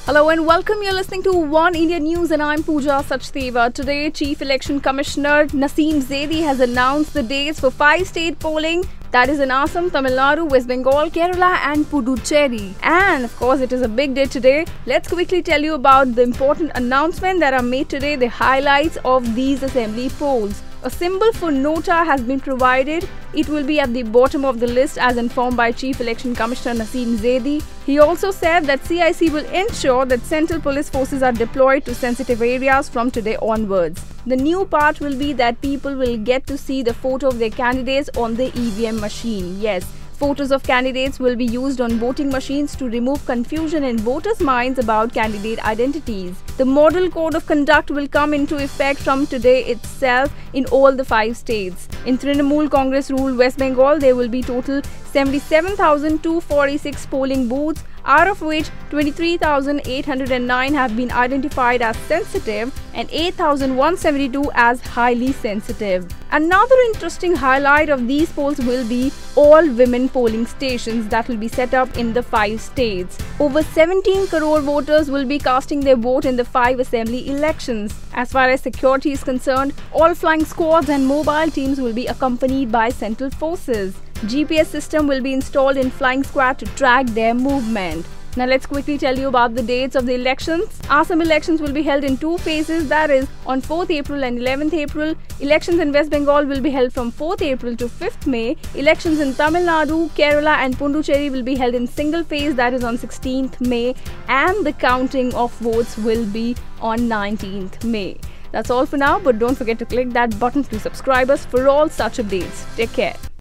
Hello and welcome. You're listening to One India News and I'm Pooja Sachdeva. Today, Chief Election Commissioner Naseem Zaidi has announced the dates for 5-state polling. That is in Assam, Tamil Nadu, West Bengal, Kerala and Puducherry. And of course, it is a big day today. Let's quickly tell you about the important announcements that are made today, the highlights of these assembly polls. A symbol for Nota has been provided. It will be at the bottom of the list as informed by Chief Election Commissioner Naseem Zaidi. He also said that CIC will ensure that central police forces are deployed to sensitive areas from today onwards. The new part will be that people will get to see the photo of their candidates on the EVM machine. Yes, photos of candidates will be used on voting machines to remove confusion in voters' minds about candidate identities. The model code of conduct will come into effect from today itself in all the 5 states. In Trinamool Congress ruled West Bengal, there will be total 77,246 polling booths, out of which 23,809 have been identified as sensitive and 8,172 as highly sensitive. Another interesting highlight of these polls will be all women polling stations that will be set up in the 5 states. Over 17 crore voters will be casting their vote in the 5 assembly elections. As far as security is concerned, all flying squads and mobile teams will be accompanied by central forces. GPS system will be installed in flying squad to track their movement. Now let's quickly tell you about the dates of the elections. Assam elections will be held in 2 phases, that is on 4th April and 11th April. Elections in West Bengal will be held from 4th April to 5th May. Elections in Tamil Nadu, Kerala and Puducherry will be held in single phase, that is on 16th May. And the counting of votes will be on 19th May. That's all for now, but don't forget to click that button to subscribe us for all such updates. Take care.